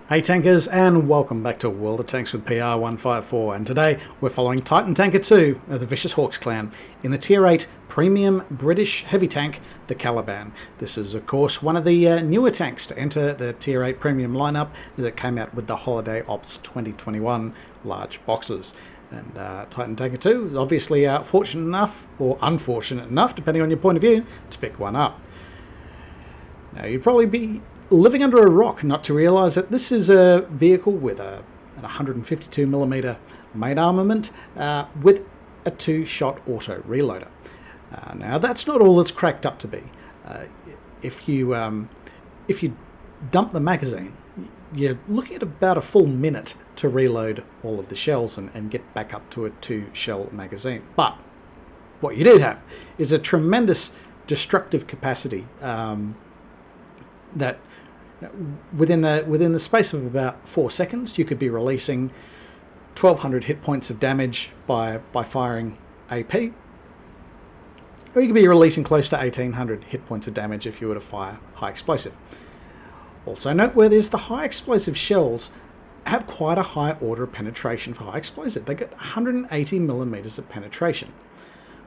Hey tankers, and welcome back to World of Tanks with PR154, and today we're following Titantanker2 of the Vicious Hawks clan in the Tier 8 premium British heavy tank, the Caliban. This is of course one of the newer tanks to enter the Tier 8 premium lineup as it came out with the Holiday Ops 2021 large boxes. And Titantanker2 is obviously fortunate enough, or unfortunate enough, depending on your point of view, to pick one up. Now you'd probably be living under a rock not to realise that this is a vehicle with an 152mm main armament with a 2-shot auto reloader. Now that's not all it's cracked up to be. If you dump the magazine, you're looking at about a full minute to reload all of the shells and get back up to a 2-shell magazine. But what you do have is a tremendous destructive capacity that within the space of about 4 seconds, you could be releasing 1,200 hit points of damage by firing AP, or you could be releasing close to 1,800 hit points of damage if you were to fire high explosive. Also noteworthy is the high explosive shells have quite a high order of penetration for high explosive. They get 180mm of penetration.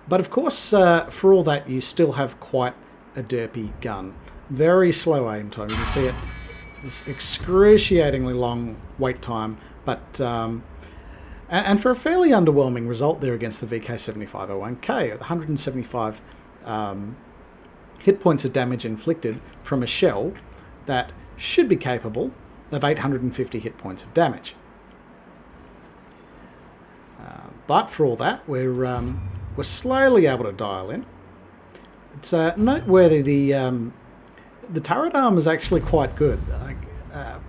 But of course, for all that, you still have quite a derpy gun. Very slow aim time. You can see it. This excruciatingly long wait time, but and for a fairly underwhelming result there against the VK7501K at 175 hit points of damage inflicted from a shell that should be capable of 850 hit points of damage. But for all that, we're slowly able to dial in. It's noteworthy the turret arm is actually quite good.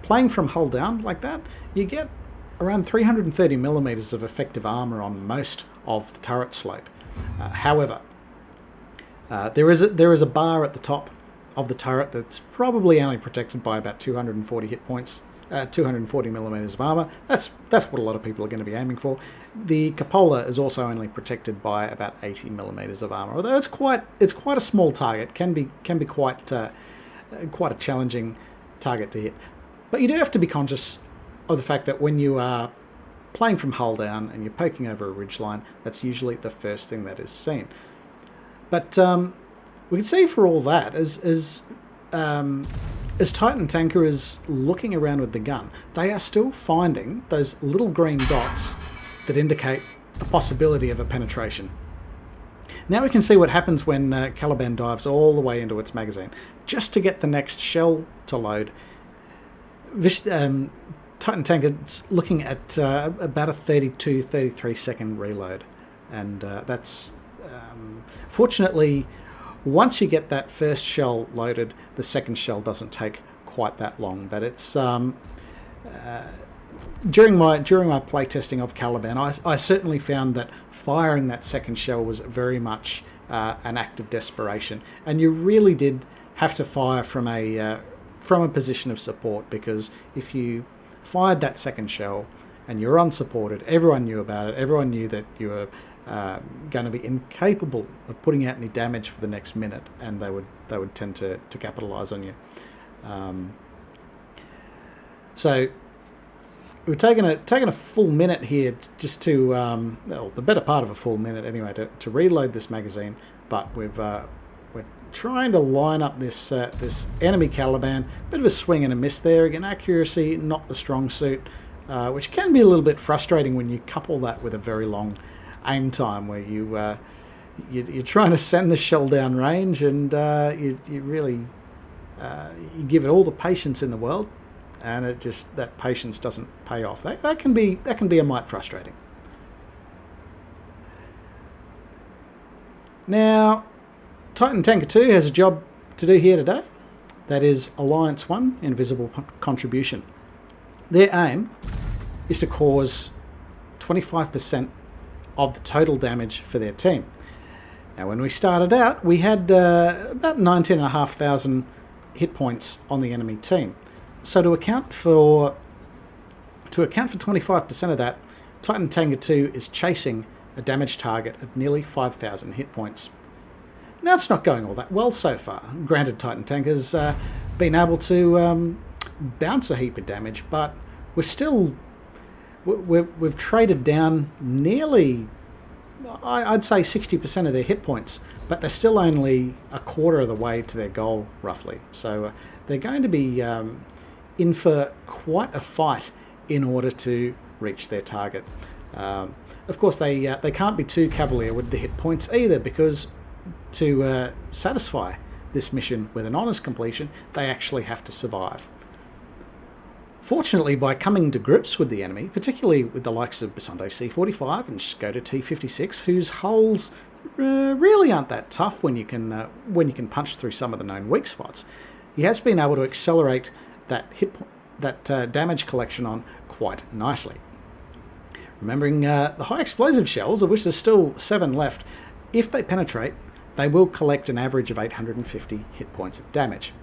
Playing from hull down like that, you get around 330mm of effective armor on most of the turret slope. However, there is a bar at the top of the turret that's probably only protected by about 240 hit points, 240mm of armor. That's what a lot of people are going to be aiming for. The cupola is also only protected by about 80mm of armor, although it's quite a small target. Can be quite a challenging target to hit. But you do have to be conscious of the fact that when you are playing from hull down and you're poking over a ridgeline, that's usually the first thing that is seen. But we can see for all that, as Titantanker is looking around with the gun, they are still finding those little green dots that indicate the possibility of a penetration. Now we can see what happens when Caliban dives all the way into its magazine. Just to get the next shell to load, Titantanker's looking at about a 32-33 second reload. And that's... fortunately, once you get that first shell loaded, the second shell doesn't take quite that long. But it's... During my playtesting of Caliban, I certainly found that firing that second shell was very much an act of desperation, and you really did have to fire from a position of support, because if you fired that second shell and you were unsupported, everyone knew about it. Everyone knew that you were going to be incapable of putting out any damage for the next minute, and they would tend to capitalize on you. So we've taken a full minute here just to, well, the better part of a full minute anyway, to reload this magazine. But we're trying to line up this enemy Caliban. Bit of a swing and a miss there. Again, accuracy not the strong suit, which can be a little bit frustrating when you couple that with a very long aim time, where you're trying to send the shell down range, and you really you give it all the patience in the world, and that patience doesn't pay off. That can be a mite frustrating. Now, Titantanker2 has a job to do here today. That is Alliance-1, Invisible Contribution. Their aim is to cause 25% of the total damage for their team. Now, when we started out, we had about 19,500 hit points on the enemy team. So to account for 25% of that, Titantanker2 is chasing a damage target of nearly 5,000 hit points. Now, it's not going all that well so far. Granted, Titantanker's been able to bounce a heap of damage, but we've traded down nearly, I'd say 60% of their hit points, but they're still only a quarter of the way to their goal, roughly. So they're going to be in for quite a fight in order to reach their target. Of course, they can't be too cavalier with the hit points either, because to satisfy this mission with an honest completion, they actually have to survive. Fortunately, by coming to grips with the enemy, particularly with the likes of Bisonde C45 and Skoda T56, whose hulls really aren't that tough when you can punch through some of the known weak spots, he has been able to accelerate that damage collection on quite nicely. Remembering the high explosive shells, of which there's still 7 left, if they penetrate, they will collect an average of 850 hit points of damage.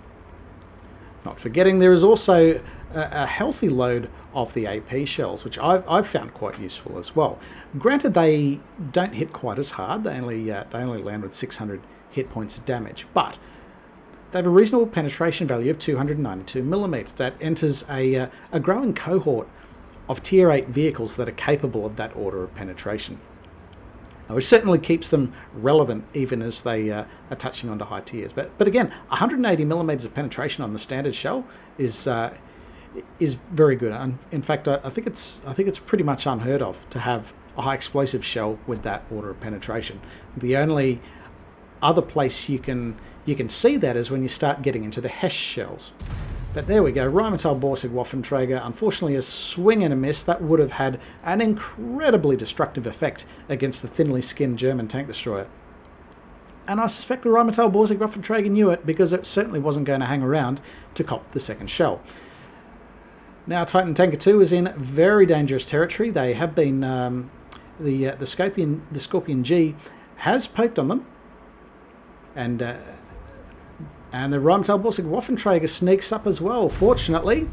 Not forgetting, there is also a healthy load of the AP shells, which I've found quite useful as well. Granted, they don't hit quite as hard; they only land with 600 hit points of damage, but they have a reasonable penetration value of 292 millimeters. That enters a growing cohort of Tier 8 vehicles that are capable of that order of penetration, which certainly keeps them relevant even as they are touching onto high tiers. But again, 180 millimeters of penetration on the standard shell is very good. And in fact, I think it's pretty much unheard of to have a high explosive shell with that order of penetration. The only other place you can see that is when you start getting into the Hesh shells. But there we go, Rheinmetall Borsig Waffenträger, unfortunately a swing and a miss. That would have had an incredibly destructive effect against the thinly skinned German tank destroyer. And I suspect the Rheinmetall Borsig Waffenträger knew it, because it certainly wasn't going to hang around to cop the second shell. Now Titantanker2 is in very dangerous territory. They have been, the Scorpion G has poked on them, and the Rheinmetall Borsig Waffenträger sneaks up as well. Fortunately,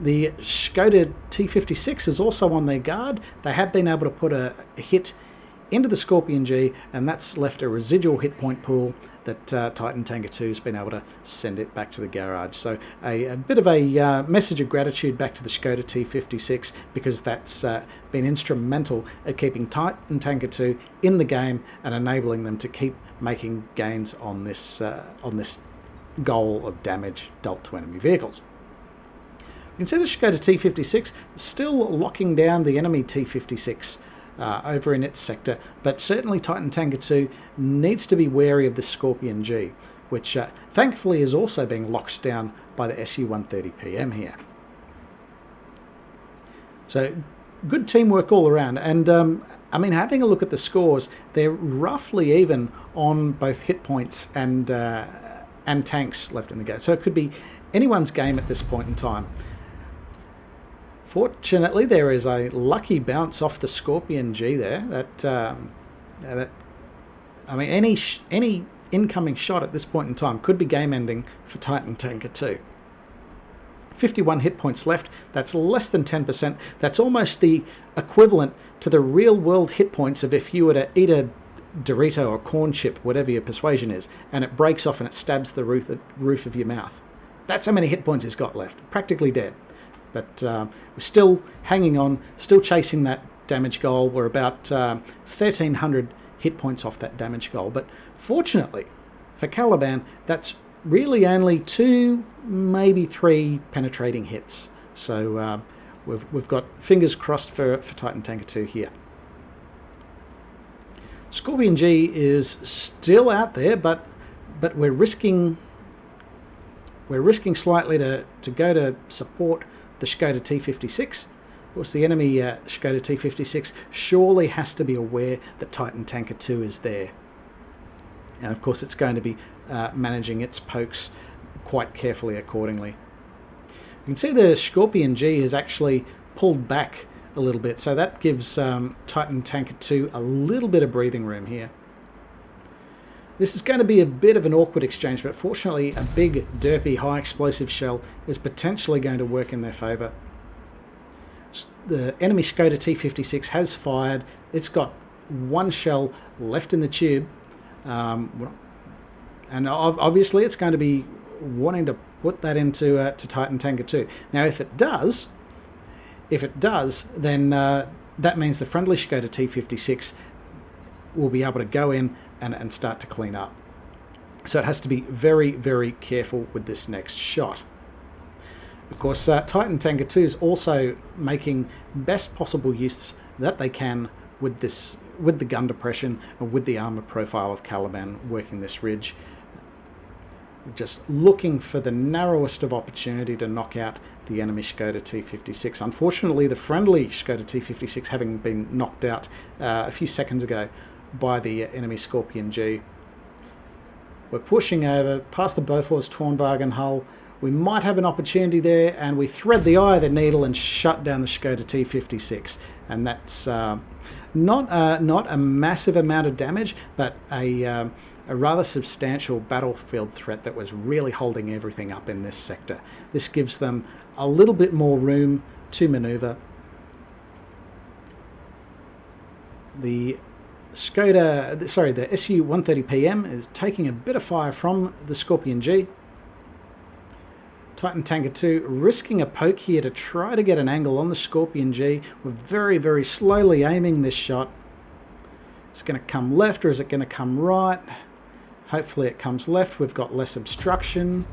the Skoda T56 is also on their guard. They have been able to put a hit into the Scorpion G, and that's left a residual hit point pool that Titantanker2 has been able to send it back to the garage. So a bit of a message of gratitude back to the Skoda T56, because that's been instrumental at keeping Titantanker2 in the game and enabling them to keep making gains on this goal of damage dealt to enemy vehicles. You can see the Skoda T56 still locking down the enemy T56 over in its sector, but certainly Titantanker2 needs to be wary of the Scorpion G, which thankfully is also being locked down by the Su-130 PM here. So good teamwork all around, and I mean, having a look at the scores, they're roughly even on both hit points and tanks left in the game. So it could be anyone's game at this point in time. Fortunately, there is a lucky bounce off the Scorpion G there. I mean, any incoming shot at this point in time could be game-ending for Titantanker2. 51 hit points left. That's less than 10%. That's almost the equivalent to the real-world hit points of if you were to eat a Dorito or corn chip, whatever your persuasion is, and it breaks off and it stabs the roof of your mouth. That's how many hit points he's got left. Practically dead. But we're still hanging on, still chasing that damage goal. We're about 1,300 hit points off that damage goal. But fortunately for Caliban, that's really only 2, maybe 3 penetrating hits. So we've got fingers crossed for Titantanker2 here. Scorpion G is still out there, but we're risking slightly to go to support the Skoda T56. Of course, the enemy Skoda T56 surely has to be aware that Titantanker2 is there. And of course, it's going to be managing its pokes quite carefully accordingly. You can see the Scorpion G has actually pulled back a little bit, so that gives Titantanker2 a little bit of breathing room here. This is going to be a bit of an awkward exchange, but fortunately a big, derpy, high explosive shell is potentially going to work in their favour. The enemy Skoda T56 has fired. It's got 1 shell left in the tube. And obviously it's going to be wanting to put that into to Titantanker2. Now, if it does, then that means the friendly Skoda T56 will be able to go in and start to clean up. So it has to be very, very careful with this next shot. Of course, Titantanker2 is also making best possible use that they can with the gun depression and with the armor profile of Caliban working this ridge. Just looking for the narrowest of opportunity to knock out the enemy Skoda T56. Unfortunately, the friendly Skoda T56 having been knocked out a few seconds ago by the enemy Scorpion G. We're pushing over past the Bofors Tornwagen hull. We might have an opportunity there, and we thread the eye of the needle and shut down the Skoda T56. And that's not a massive amount of damage, but a rather substantial battlefield threat that was really holding everything up in this sector. This gives them a little bit more room to maneuver. The the SU-130PM is taking a bit of fire from the Scorpion G. Titantanker2 risking a poke here to try to get an angle on the Scorpion G. We're very, very slowly aiming this shot. It's going to come left, or is it going to come right? Hopefully it comes left. We've got less obstruction.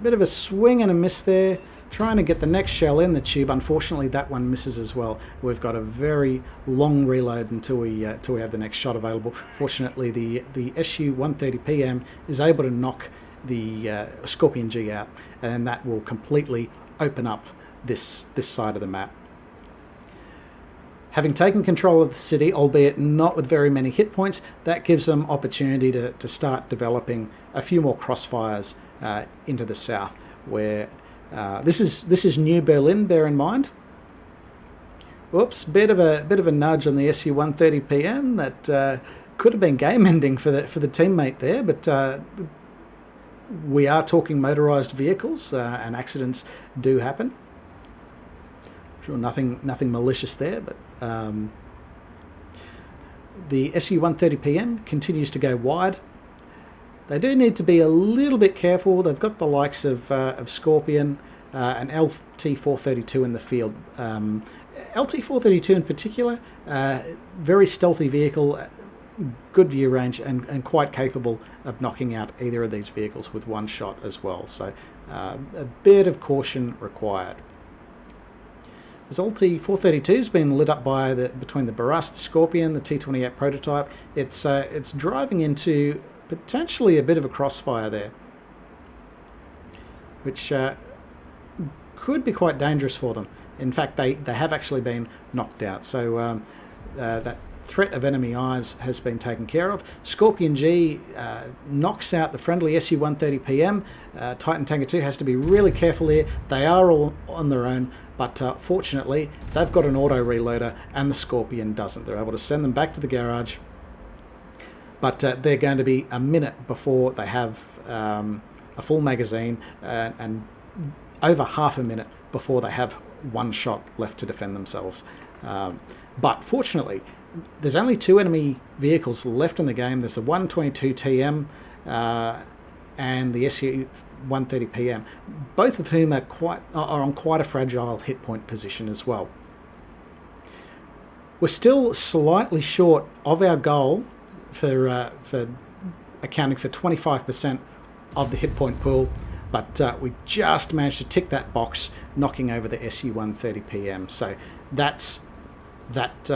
Bit of a swing and a miss there. Trying to get the next shell in the tube. Unfortunately, that one misses as well. We've got a very long reload until we have the next shot available. Fortunately, the SU-130PM is able to knock the Scorpion G out, and that will completely open up this side of the map. Having taken control of the city, albeit not with very many hit points, that gives them opportunity to start developing a few more crossfires into the south, where this is New Berlin, bear in mind. Whoops, bit of a nudge on the SU-130PM that could have been game-ending for the teammate there, but we are talking motorised vehicles, and accidents do happen. Sure, nothing malicious there, but the SU-130PM continues to go wide. They do need to be a little bit careful. They've got the likes of Scorpion and LT-432 in the field. LT-432 in particular, very stealthy vehicle, good view range, and quite capable of knocking out either of these vehicles with one shot as well. So a bit of caution required. As LT-432 has been lit up by between the Barras, the Scorpion, the T-28 prototype, it's driving into potentially a bit of a crossfire there, which could be quite dangerous for them. In fact, they have actually been knocked out. So that threat of enemy eyes has been taken care of. Scorpion G knocks out the friendly SU-130PM. Titantanker2 has to be really careful here. They are all on their own, but fortunately they've got an auto reloader and the Scorpion doesn't. They're able to send them back to the garage, but they're going to be a minute before they have a full magazine, and over half a minute before they have one shot left to defend themselves. But fortunately, there's only two enemy vehicles left in the game. There's the 122 TM and the SU-130PM, both of whom are on quite a fragile hit point position as well. We're still slightly short of our goal for accounting for 25% of the hit point pool, but we just managed to tick that box, knocking over the SU-130PM. So that's that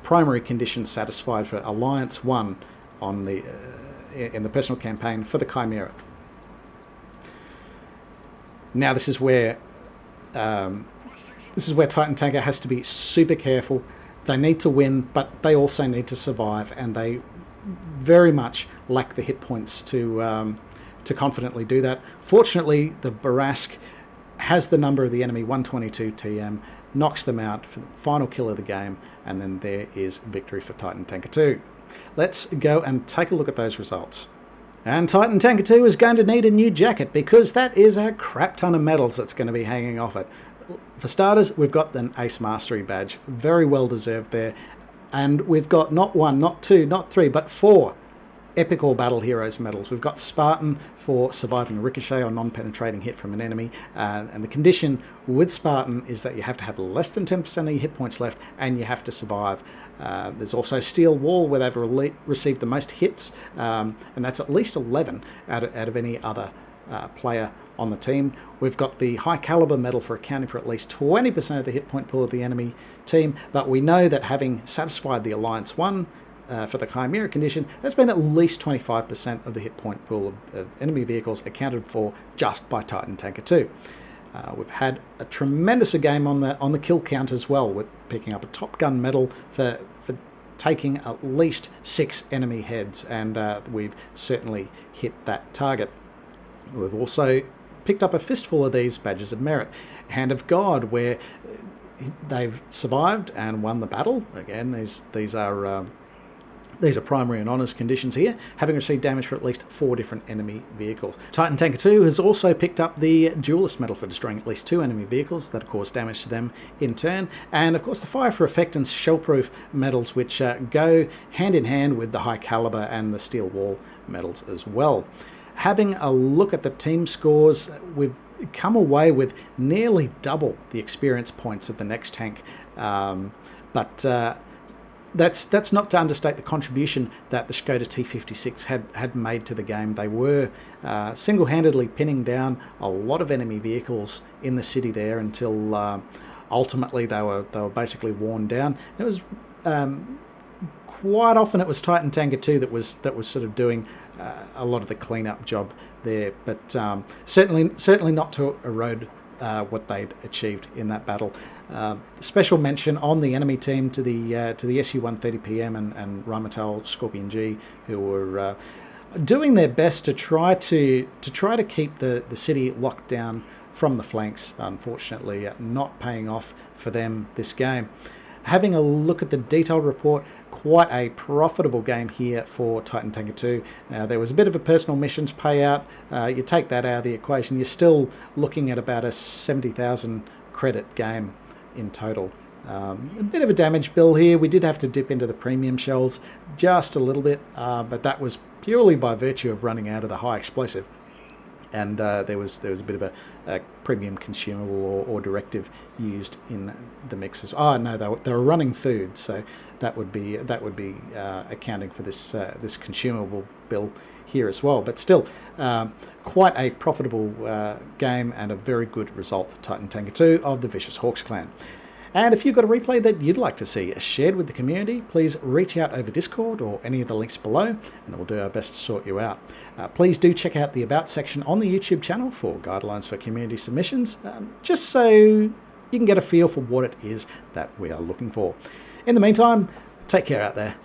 primary condition satisfied for Alliance-1 on the in the personal campaign for the Chimera. Now this is where Titantanker has to be super careful. They need to win, but they also need to survive, and they very much lack the hit points to confidently do that. Fortunately, the Barask has the number of the enemy 122 TM, knocks them out for the final kill of the game, and then there is victory for Titantanker2. Let's go and take a look at those results. And Titantanker2 is going to need a new jacket, because that is a crap ton of medals that's going to be hanging off it. For starters, we've got an Ace Mastery badge, very well deserved there, and we've got not one, not two, not three, but four epic or battle heroes medals. We've got Spartan for surviving a ricochet or non-penetrating hit from an enemy, and the condition with Spartan is that you have to have less than 10% of your hit points left and you have to survive. There's also Steel Wall, where they've received the most hits, and that's at least 11 out of any other player on the team. We've got the High Caliber medal for accounting for at least 20% of the hit point pool of the enemy team, but we know that having satisfied the Alliance-1 for the Chimera condition, that's been at least 25% of the hit point pool of enemy vehicles accounted for just by Titantanker2. We've had a tremendous game on the kill count as well, with picking up a Top Gun medal for taking at least 6 enemy heads, and we've certainly hit that target. We've also picked up a fistful of these badges of merit. Hand of God, where they've survived and won the battle. Again, these are primary and honours conditions here, having received damage for at least 4 different enemy vehicles. Titantanker2 has also picked up the Duelist medal for destroying at least 2 enemy vehicles that have caused damage to them in turn, and of course the Fire for Effect and Shellproof medals, which go hand in hand with the High Caliber and the Steel Wall medals as well. Having a look at the team scores, we've come away with nearly double the experience points of the next tank, but that's not to understate the contribution that the Skoda T56 had made to the game. They were single-handedly pinning down a lot of enemy vehicles in the city there until ultimately they were basically worn down. It was quite often it was Titantanker2 that was sort of doing a lot of the cleanup job there, but certainly not to erode what they'd achieved in that battle. Special mention on the enemy team to the SU-130 PM and Rheinmetall Scorpion G, who were doing their best to try to keep the city locked down from the flanks. Unfortunately, not paying off for them this game. Having a look at the detailed report, quite a profitable game here for Titantanker2. Now, there was a bit of a personal missions payout. You take that out of the equation, you're still looking at about a 70,000 credit game in total. A bit of a damage bill here. We did have to dip into the premium shells just a little bit, but that was purely by virtue of running out of the high explosive. And there was a bit of a premium consumable or directive used in the mixes. Oh no, they were running food, so that would be accounting for this consumable bill here as well. But still, quite a profitable game and a very good result for Titantanker2 of the Vicious Hawks clan. And if you've got a replay that you'd like to see shared with the community, please reach out over Discord or any of the links below, and we'll do our best to sort you out. Please do check out the About section on the YouTube channel for guidelines for community submissions, just so you can get a feel for what it is that we are looking for. In the meantime, take care out there.